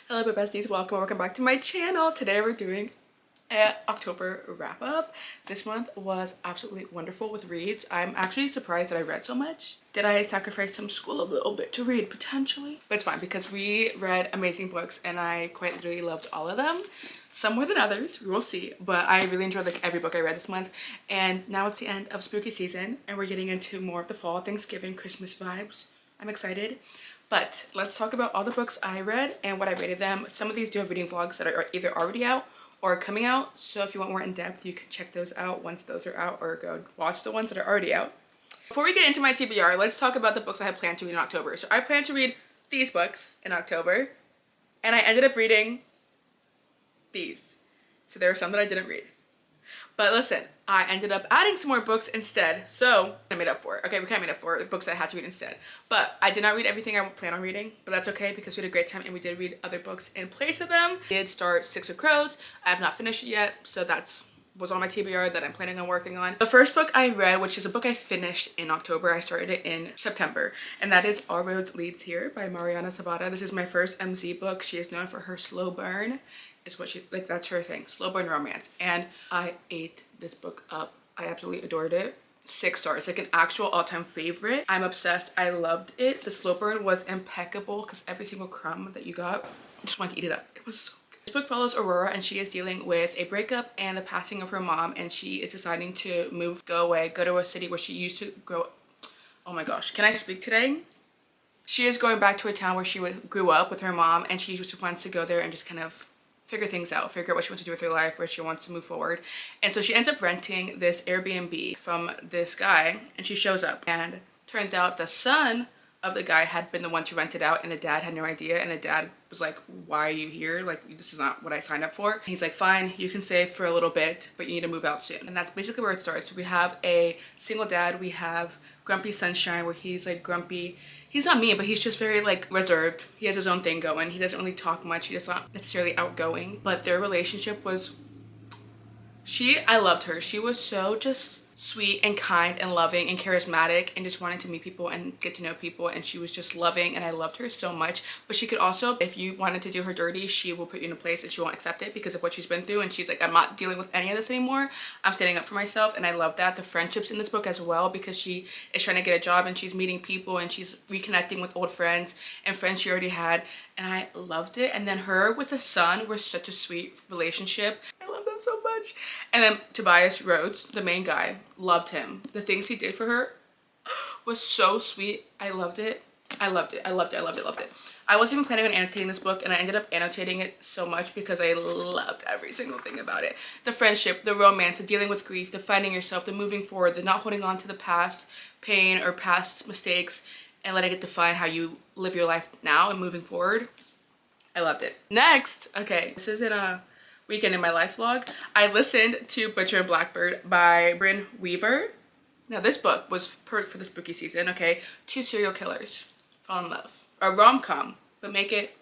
Hello my besties, welcome back to my channel. Today we're doing an October wrap up. This month was absolutely wonderful with reads. I'm actually surprised that I read so much. Did I sacrifice some school a little bit to read potentially? But it's fine because we read amazing books and I quite literally loved all of them. Some more than others, we will see, but I really enjoyed like every book I read this month. And now it's the end of spooky season and we're getting into more of the fall, Thanksgiving, Christmas vibes. I'm excited. But let's talk about all the books I read and what I rated them. Some of these do have reading vlogs that are either already out or coming out. So if you want more in depth, you can check those out once those are out or go watch the ones that are already out. Before we get into my TBR, let's talk about the books I had planned to read in October. So I planned to read these books in October and I ended up reading these. So there were some that I didn't read. But listen, I ended up adding some more books instead. So I made up for it. Okay, we kind of made up for it. The books I had to read instead. But I did not read everything I plan on reading. But that's okay because we had a great time and we did read other books in place of them. I did start Six of Crows. I have not finished it yet. So was on my TBR that I'm planning on working on. The first book I read, which is a book I finished in October, I started it in September, and that is All Roads Leads Here by Mariana Sabata. This is my first MZ book. She is known for her slow burn. Is what she, like, that's her thing, slow burn romance. And I ate this book up. I absolutely adored it. 6 stars, like an actual all-time favorite. I'm obsessed. I loved it. The slow burn was impeccable because every single crumb that you got, I just wanted to eat it up. It was so good. This book follows Aurora and she is dealing with a breakup and the passing of her mom, and she is deciding to go away, go to a city where she used to grow. Oh my gosh, can I speak today? She is going back to a town where she grew up with her mom, and she just wants to go there and just kind of figure things out, figure out what she wants to do with her life, where she wants to move forward. And so she ends up renting this Airbnb from this guy, and she shows up and turns out the son of the guy had been the one to rent it out, and the dad had no idea, and the dad was like, why are you here? Like, this is not what I signed up for. And he's like, fine, you can stay for a little bit, but you need to move out soon. And that's basically where it starts. We have a single dad, we have Grumpy Sunshine, where he's like grumpy. He's not mean, but he's just very like reserved. He has his own thing going. He doesn't really talk much. He's not necessarily outgoing, but their relationship was, I loved her. She was so just sweet and kind and loving and charismatic and just wanted to meet people and get to know people, and she was just loving, and I loved her so much. But she could also, if you wanted to do her dirty, she will put you in a place and she won't accept it because of what she's been through, and she's like, I'm not dealing with any of this anymore. I'm standing up for myself. And I love that. The friendships in this book as well, because she is trying to get a job and she's meeting people and she's reconnecting with old friends and friends she already had, and I loved it. And then her with the son was such a sweet relationship. I love them so much. And then Tobias Rhodes, the main guy, loved him. The things he did for her was so sweet. I loved it. I loved it. I loved it. I loved it. Loved it. I wasn't even planning on annotating this book, and I ended up annotating it so much because I loved every single thing about it. The friendship, the romance, the dealing with grief, the finding yourself, the moving forward, the not holding on to the past pain or past mistakes and letting it define how you live your life now and moving forward. I loved it. Next, okay, this is in a weekend in my life vlog. I listened to Butcher and Blackbird by Bryn Weaver. Now this book was perfect for the spooky season, okay? 2 serial killers fall in love. A rom-com, but make it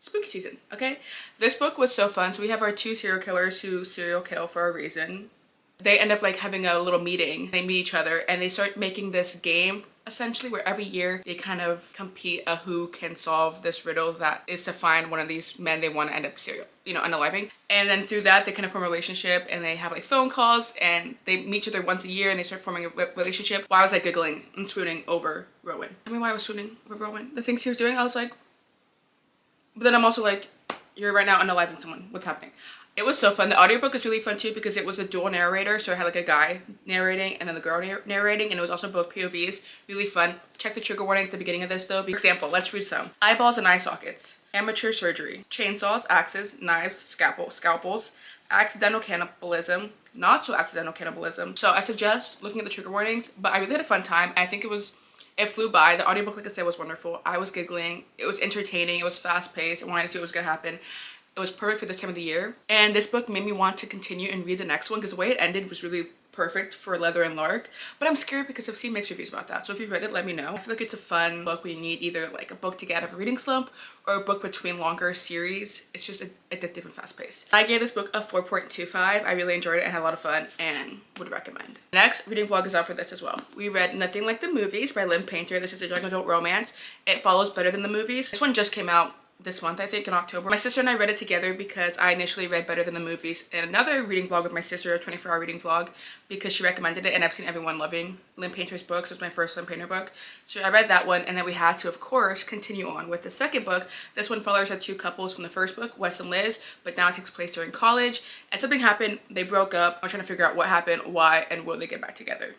spooky season, okay? This book was so fun. So we have our 2 serial killers who serial kill for a reason. They end up like having a little meeting. They meet each other and they start making this game, essentially, where every year they kind of compete who can solve this riddle that is to find one of these men they want to end up unaliving. And then through that, they kind of form a relationship, and they have like phone calls, and they meet each other once a year, and they start forming a relationship. Why was I giggling and swooning over Rowan? I mean, why I was swooning over Rowan? The things he was doing, I was like, but then I'm also like, you're right now unaliving someone. What's happening? It was so fun. The audiobook is really fun too because it was a dual narrator. So I had like a guy narrating and then the girl narrating, and it was also both POVs. Really fun. Check the trigger warning at the beginning of this though. For example, let's read some. Eyeballs and eye sockets. Amateur surgery. Chainsaws, axes, knives, scalpels. Accidental cannibalism. Not so accidental cannibalism. So I suggest looking at the trigger warnings, but I really had a fun time. I think it flew by. The audiobook, like I said, was wonderful. I was giggling. It was entertaining. It was fast paced. I wanted to see what was going to happen. It was perfect for this time of the year. And this book made me want to continue and read the next one because the way it ended was really perfect for Leather and Lark. But I'm scared because I've seen mixed reviews about that. So if you've read it, let me know. I feel like it's a fun book where you need either like a book to get out of a reading slump or a book between longer series. It's just addictive and fast paced. I gave this book a 4.25. I really enjoyed it and had a lot of fun and would recommend. Next reading vlog is out for this as well. We read Nothing Like the Movies by Lynn Painter. This is a young adult romance. It follows better than the movies. This one just came out this month, I think in October. My sister and I read it together because I initially read Better Than the Movies and another reading vlog with my sister, a 24-hour reading vlog, because she recommended it and I've seen everyone loving Lynn Painter's books. It was my first Lynn Painter book. So I read that one and then we had to, of course, continue on with the second book. This one follows our two couples from the first book, Wes and Liz, but now it takes place during college and something happened. They broke up. I'm trying to figure out what happened, why, and will they get back together.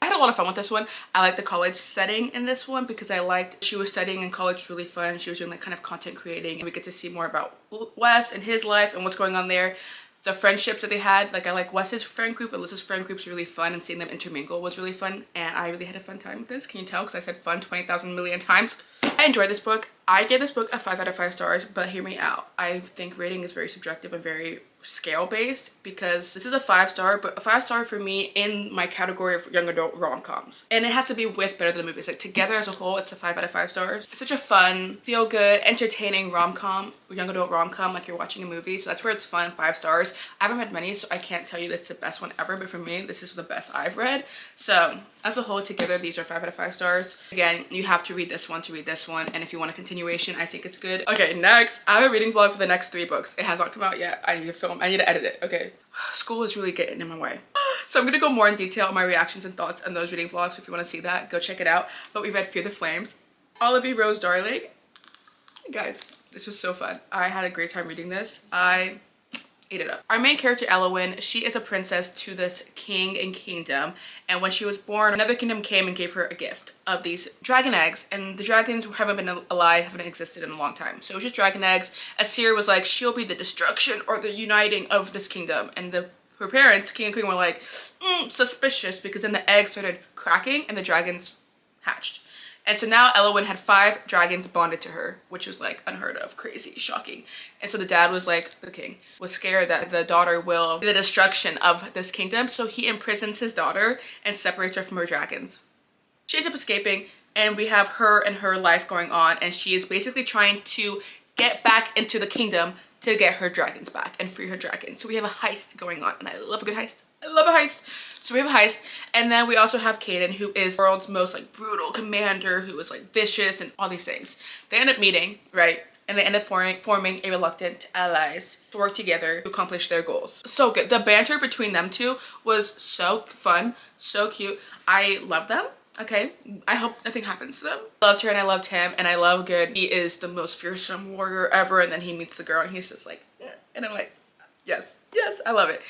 I had a lot of fun with this one. I liked the college setting in this one because I liked she was studying in college. It was really fun. She was doing like kind of content creating and we get to see more about Wes and his life and what's going on there. The friendships that they had, like I like Wes's friend group and Liz's friend group is really fun, and seeing them intermingle was really fun, and I really had a fun time with this. Can you tell? Because I said fun 20,000 million times. I enjoyed this book. I gave this book a 5 out of 5 stars, but hear me out. I think rating is very subjective and very scale based because this is a 5-star, but a 5-star for me in my category of young adult rom-coms, and it has to be with Better Than the Movies. Like together as a whole, it's a 5 out of 5 stars. It's such a fun, feel good, entertaining rom-com, young adult rom-com, like you're watching a movie. So that's where it's fun. 5 stars. I haven't read many, so I can't tell you that's the best one ever, but for me this is the best I've read. So as a whole, together these are 5 out of 5 stars. Again, you have to read this one to read this one, and if you want a continuation, I think it's good. Okay, next I have a reading vlog for the next 3 books. It has not come out yet. I need to film, I need to edit it. Okay, school is really getting in my way, so I'm gonna go more in detail on my reactions and thoughts on those reading vlogs. If you want to see that, go check it out. But we read Fear the Flames, Olivia Rose Darling. Guys, this was so fun. I had a great time reading this. I ate it up. Our main character, Elowyn, she is a princess to this king and kingdom, and when she was born, another kingdom came and gave her a gift of these dragon eggs, and the dragons haven't been alive, haven't existed in a long time, so it was just dragon eggs. Asir was like, she'll be the destruction or the uniting of this kingdom, and her parents, king and queen, were like suspicious, because then the eggs started cracking and the dragons hatched. And so now Elowyn had 5 dragons bonded to her, which is like unheard of, crazy, shocking. And so the dad was like, the king was scared that the daughter will be the destruction of this kingdom. So he imprisons his daughter and separates her from her dragons. She ends up escaping, and we have her and her life going on. And she is basically trying to get back into the kingdom to get her dragons back and free her dragons. So we have a heist going on, and I love a good heist. I love a heist. So we have a heist, and then we also have Caden, who is the world's most like brutal commander, who is like vicious and all these things. They end up meeting, right? And they end up forming a reluctant allies to work together to accomplish their goals. So good. The banter between them two was so fun, so cute. I love them. Okay, I hope nothing happens to them. I loved her and I loved him, and I love good. He is the most fearsome warrior ever, and then he meets the girl and he's just like, eh. And I'm like, yes, yes, I love it.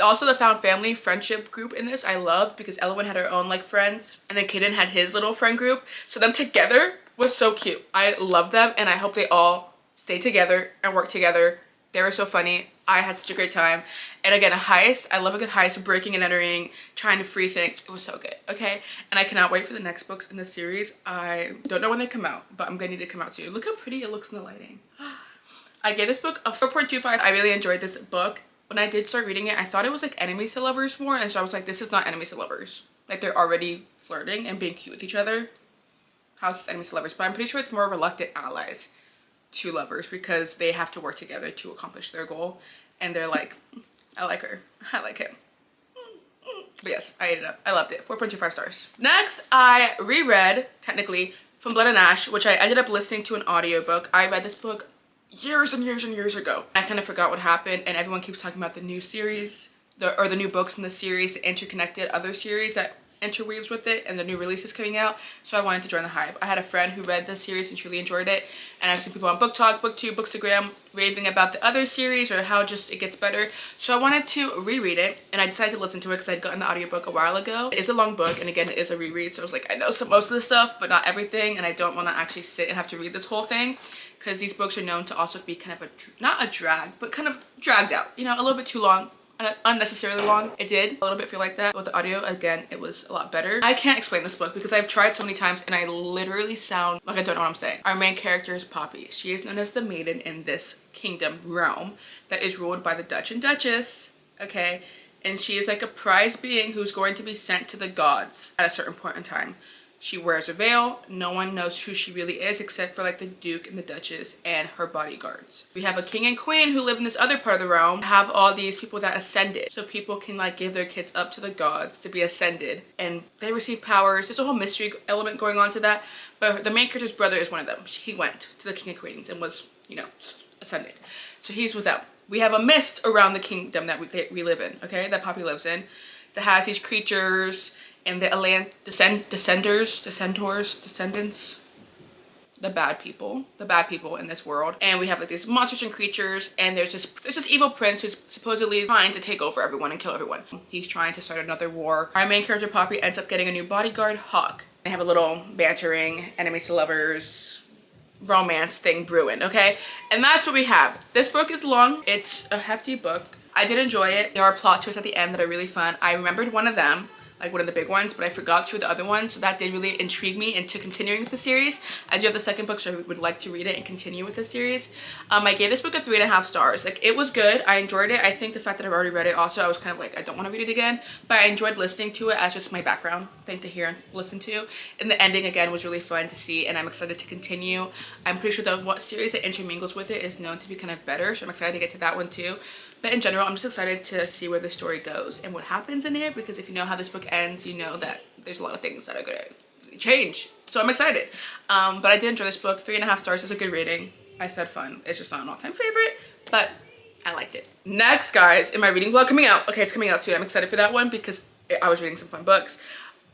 Also, the found family friendship group in this I loved, because Elowyn had her own like friends, and then Caden had his little friend group. So them together was so cute. I love them, and I hope they all stay together and work together. They were so funny. I had such a great time. And again, a heist. I love a good heist, breaking and entering, trying to free things. It was so good, okay? And I cannot wait for the next books in the series. I don't know when they come out, but I'm gonna need to come out soon. Look how pretty it looks in the lighting. I gave this book a 4.25. I really enjoyed this book. When I did start reading it, I thought it was like enemies to lovers more, and so I was like, this is not enemies to lovers. Like, they're already flirting and being cute with each other. How's this enemies to lovers? But I'm pretty sure it's more reluctant allies to lovers, because they have to work together to accomplish their goal, and they're like, I like her, I like him. But yes, I ate it up. I loved it. 4.25 stars. Next, I reread, technically, From Blood and Ash, which I ended up listening to an audiobook. I read this book years and years and years ago. I kind of forgot what happened, and everyone keeps talking about the new series, the new books in the series, the interconnected other series that interweaves with it, and the new releases coming out. So I wanted to join the hype. I had a friend who read the series and truly enjoyed it, and I've seen people on Book Talk, BookTube, Bookstagram raving about the other series or how just it gets better. So I wanted to reread it, and I decided to listen to it because I'd gotten the audiobook a while ago. It is a long book, and again, it is a reread, so I was like, I know most of the stuff, but not everything, and I don't want to actually sit and have to read this whole thing, because these books are known to also be kind of not a drag, but kind of dragged out, you know, a little bit too long. Unnecessarily long. It did a little bit feel like that. With the audio, again, it was a lot better. I can't explain this book because I've tried so many times and I literally sound like I don't know what I'm saying. Our main character is Poppy. She is known as the maiden in this kingdom realm that is ruled by the Dutch and Duchess, okay? And she is like a prize being who's going to be sent to the gods at a certain point in time. She wears a veil. No one knows who she really is except for like the Duke and the Duchess and her bodyguards. We have a king and queen who live in this other part of the realm. Have all these people that ascended. So people can like give their kids up to the gods to be ascended and they receive powers. There's a whole mystery element going on to that. But the main character's brother is one of them. He went to the king and queens and was, you know, ascended. So he's with them. We have a mist around the kingdom that we live in, okay? That Poppy lives in. That has these creatures and the descendants, the bad people in this world. And we have like these monsters and creatures, and there's this evil prince who's supposedly trying to take over everyone and kill everyone. He's trying to start another war. Our main character Poppy ends up getting a new bodyguard, Hawk. They have a little bantering, enemies to lovers, romance thing brewing, okay? And that's what we have. This book is long. It's a hefty book. I did enjoy it. There are plot twists at the end that are really fun. I remembered one of them, like one of the big ones, but I forgot two of the other ones, so that did really intrigue me into continuing with the series. I do have the second book, so I would like to read it and continue with the series. I gave this book a 3.5 stars. Like, it was good. I enjoyed it. I think the fact that I've already read it also, I was kind of like, I don't want to read it again, but I enjoyed listening to it as just my background thing to hear and listen to. And the ending again was really fun to see, and I'm excited to continue. I'm pretty sure that what series that intermingles with it is known to be kind of better, so I'm excited to get to that one too. But in general, I'm just excited to see where the story goes and what happens in it, because if you know how this book ends, you know that there's a lot of things that are gonna change. So I'm excited. But I did enjoy this book. 3.5 stars is a good rating. I said fun. It's just not an all-time favorite, but I liked it. Next, guys, in my reading vlog coming out. Okay, it's coming out soon. I'm excited for that one because I was reading some fun books.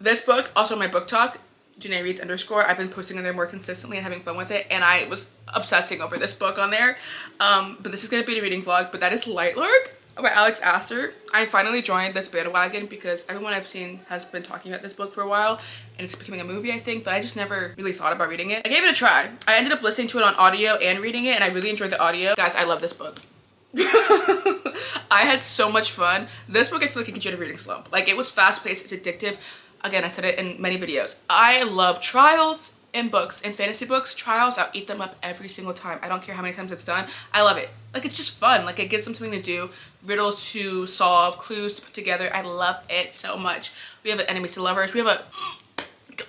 This book, also my book talk, Janae Reads _ I've been posting on there more consistently and having fun with it, and I was obsessing over this book on there. But this is gonna be the reading vlog, but that is Lightlark by Alex Astor. I finally joined this bandwagon because everyone I've seen has been talking about this book for a while, and it's becoming a movie, I think, but I just never really thought about reading it. I gave it a try. I ended up listening to it on audio and reading it, and I really enjoyed the audio. Guys, I love this book. I had so much fun. This book, I feel like it could get a reading slump. Like, it was fast-paced, it's addictive. Again, I said it in many videos. I love trials in books, in fantasy books. Trials, I'll eat them up every single time. I don't care how many times it's done. I love it. Like, it's just fun. Like, it gives them something to do, riddles to solve, clues to put together. I love it so much. We have an enemies to lovers. We have a...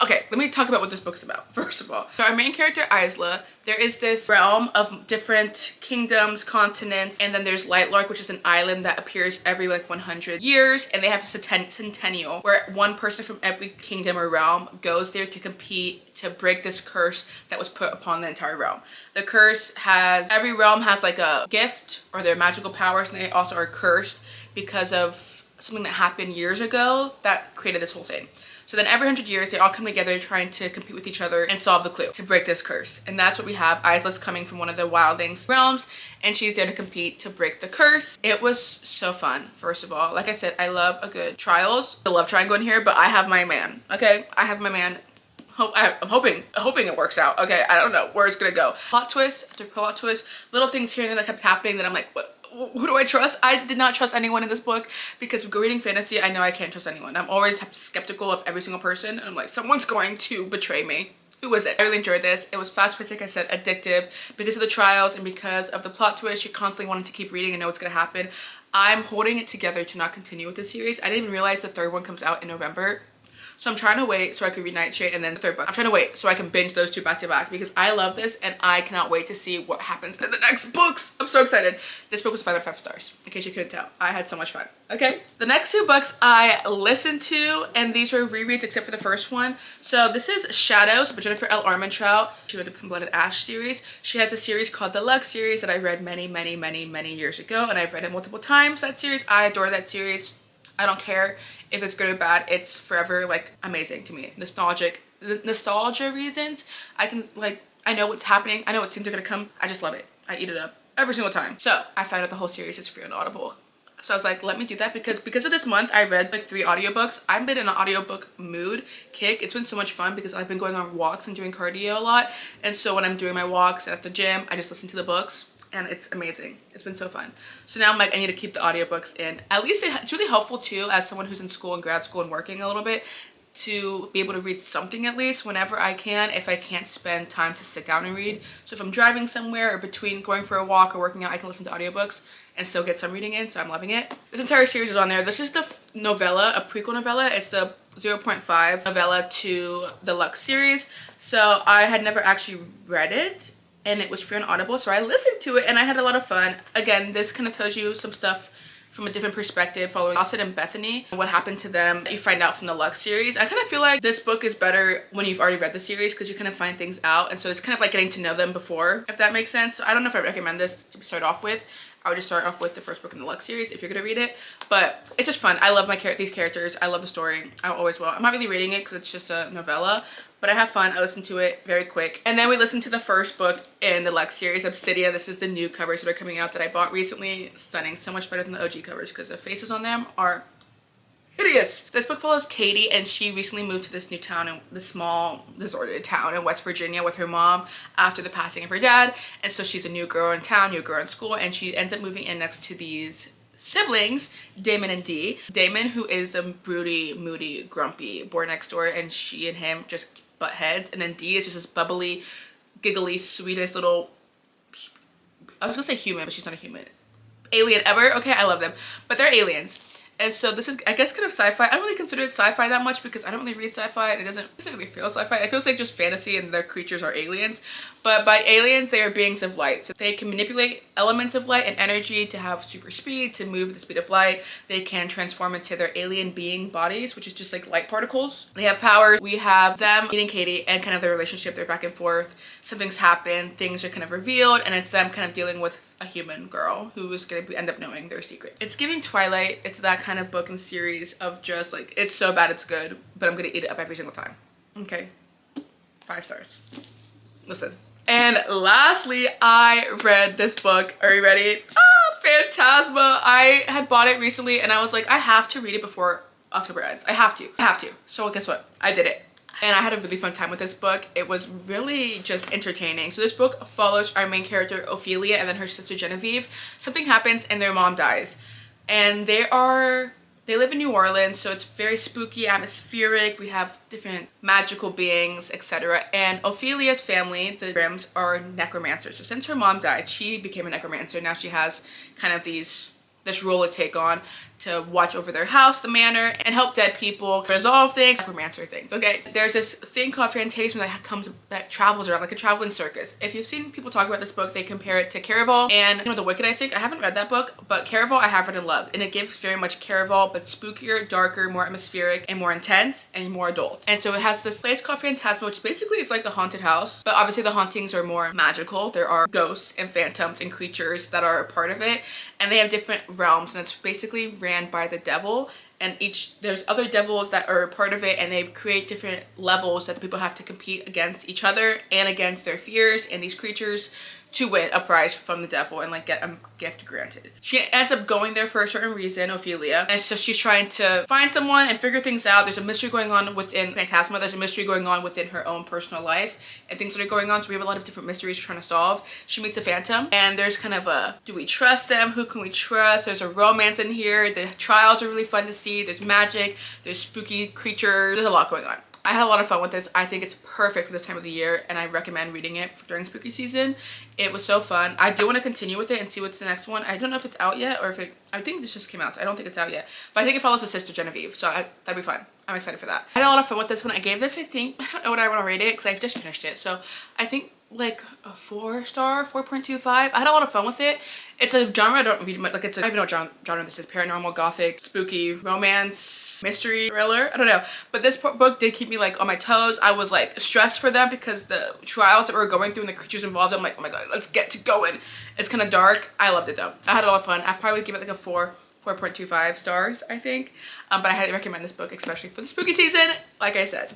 Okay, let me talk about what this book's about, first of all. So our main character, Isla, there is this realm of different kingdoms, continents, and then there's Lightlark, which is an island that appears every like 100 years, and they have a centennial where one person from every kingdom or realm goes there to compete to break this curse that was put upon the entire realm. The curse has, every realm has like a gift or their magical powers, and they also are cursed because of something that happened years ago that created this whole thing. So then every 100 years, they all come together trying to compete with each other and solve the clue to break this curse. And that's what we have. Isla's coming from one of the wildlings realms, and she's there to compete to break the curse. It was so fun, first of all. Like I said, I love a good trials. I love triangle in here, but I have my man, okay? I have my man. I'm hoping it works out, okay? I don't know where it's gonna go. Plot twist after plot twist, little things here and there that kept happening that I'm like, what? Who do I trust? I did not trust anyone in this book because reading fantasy, I know I can't trust anyone. I'm always skeptical of every single person, and I'm like, someone's going to betray me. Who is it? I really enjoyed this. It was fast-paced, like I said, addictive. Because of the trials and because of the plot twist, you constantly wanted to keep reading and know what's gonna happen. I'm holding it together to not continue with the series. I didn't even realize the third one comes out in November. So I'm trying to wait so I can read Nightshade and then the third book. I'm trying to wait so I can binge those two back to back because I love this and I cannot wait to see what happens in the next books. I'm so excited. This book was 5 out of 5 stars, in case you couldn't tell. I had so much fun, okay? The next two books I listened to, and these were rereads except for the first one. So this is Shadows by Jennifer L. Armentrout. She wrote the From Blood and Ash series. She has a series called the Lux series that I read many years ago, and I've read it multiple times, that series. I adore that series. I don't care if it's good or bad. It's forever like amazing to me. Nostalgia reasons. I can like, I know what's happening. I know what scenes are gonna come. I just love it. I eat it up every single time. So I found out the whole series is free on Audible. So I was like, let me do that because of this month, I read like 3 audiobooks. I've been in an audiobook mood kick. It's been so much fun because I've been going on walks and doing cardio a lot. And so when I'm doing my walks at the gym, I just listen to the books. And it's amazing. It's been so fun. So now I'm like, I need to keep the audiobooks in. At least it's really helpful too, as someone who's in school and grad school and working a little bit. to be able to read something at least whenever I can, if I can't spend time to sit down and read. So if I'm driving somewhere or between going for a walk or working out, I can listen to audiobooks and still get some reading in, so I'm loving it. This entire series is on there. This is the novella, a prequel novella. It's the 0.5 novella to the Lux series. So I had never actually read it, and it was free on Audible, so I listened to it and I had a lot of fun. Again, this kind of tells you some stuff from a different perspective following Austin and Bethany and what happened to them. You find out from the Lux series. I kind of feel like this book is better when you've already read the series because you kind of find things out, and so it's kind of like getting to know them before, if that makes sense. So I don't know if I recommend this to start off with. I would just start off with the first book in the Lux series if you're gonna read it, but it's just fun. I love these characters. I love the story. I always will. I'm not really reading it because it's just a novella, but I have fun. I listen to it very quick. And then we listened to the first book in the Lux series, Obsidian. This is the new covers that are coming out that I bought recently. Stunning. So much better than the OG covers because the faces on them are hideous. This book follows Katie, and she recently moved to this new town, in this small deserted town in West Virginia with her mom after the passing of her dad. And so she's a new girl in town, new girl in school, and she ends up moving in next to these siblings, Damon and Dee. Damon, who is a broody, moody, grumpy boy next door, and she and him just butt heads. And then Dee is just this bubbly, giggly, sweetest little, I was gonna say human, but she's not a human, alien ever. Okay, I love them, but they're aliens. And so this is, I guess, kind of sci-fi. I don't really consider it sci-fi that much because I don't really read sci-fi, and it doesn't really feel sci-fi. It feels like just fantasy and their creatures are aliens. But by aliens, they are beings of light. So they can manipulate elements of light and energy to have super speed, to move at the speed of light. They can transform into their alien being bodies, which is just like light particles. They have powers. We have them meeting Katie and kind of their relationship. They're back and forth. Something's happened. Things are kind of revealed, and it's them kind of dealing with a human girl who is going to end up knowing their secret. It's giving Twilight. It's that kind of book and series of just like, it's so bad it's good, but I'm going to eat it up every single time. Okay. 5 stars. Listen. And lastly, I read this book. Are you ready? Phantasma. I had bought it recently and I was like, I have to read it before October ends. I have to. So guess what? I did it. And I had a really fun time with this book. It was really just entertaining. So this book follows our main character, Ophelia, and then her sister, Genevieve. Something happens and their mom dies. And they live in New Orleans, so it's very spooky, atmospheric. We have different magical beings, etc. And Ophelia's family, the Grimms, are necromancers. So since her mom died, she became a necromancer. Now she has kind of this role to take on to watch over their house, the manor, and help dead people resolve things, necromancer things, okay? There's this thing called Fantasia that travels around like a traveling circus. If you've seen people talk about this book, they compare it to Caraval and The Wicked, I think. I haven't read that book, but Caraval I have read and loved, and it gives very much Caraval, but spookier, darker, more atmospheric, and more intense, and more adult. And so it has this place called Phantasma, which basically is like a haunted house, but obviously the hauntings are more magical. There are ghosts and phantoms and creatures that are a part of it, and they have different realms, and it's basically ran by the devil, and there's other devils that are a part of it, and they create different levels that the people have to compete against each other and against their fears and these creatures to win a prize from the devil and like get a gift granted. She ends up going there for a certain reason, Ophelia, and so she's trying to find someone and figure things out. There's a mystery going on within Phantasma. There's a mystery going on within her own personal life and things that are going on, so we have a lot of different mysteries she's trying to solve. She meets a phantom, and there's kind of a, do we trust them? Who can we trust? There's a romance in here. The trials are really fun to see. There's magic, there's spooky creatures, there's a lot going on. I had a lot of fun with this. I think it's perfect for this time of the year, and I recommend reading it during spooky season. It was so fun. I do want to continue with it and see what's the next one. I don't know if it's out yet, or if I think this just came out, so I don't think it's out yet. But I think it follows the sister Genevieve, so that'd be fun. I'm excited for that. I had a lot of fun with this one. I gave this, I think, I don't know what I want to rate it because I've just finished it. So I think like a 4-star, 4.25. I had a lot of fun with it. It's a genre I don't read much, like I don't even know what genre this is. Paranormal, gothic, spooky, romance, mystery, thriller. I don't know. But this book did keep me like on my toes. I was like stressed for them because the trials that we were going through and the creatures involved, I'm like, oh my god, let's get to going. It's kind of dark. I loved it though. I had a lot of fun. I probably would give it like a 4.25 stars, I think. But I highly recommend this book, especially for the spooky season, like I said.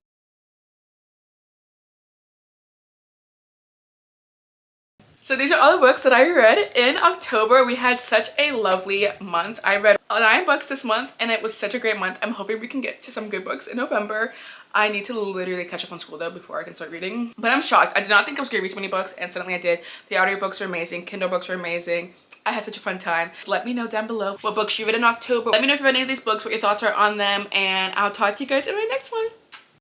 So these are all the books that I read in October. We had such a lovely month. I read 9 books this month, and it was such a great month. I'm hoping we can get to some good books in November. I need to literally catch up on school though before I can start reading. But I'm shocked. I did not think I was going to read so many books, and suddenly I did. The audiobooks are amazing. Kindle books are amazing. I had such a fun time. Let me know down below what books you read in October. Let me know if you read any of these books, what your thoughts are on them, and I'll talk to you guys in my next one.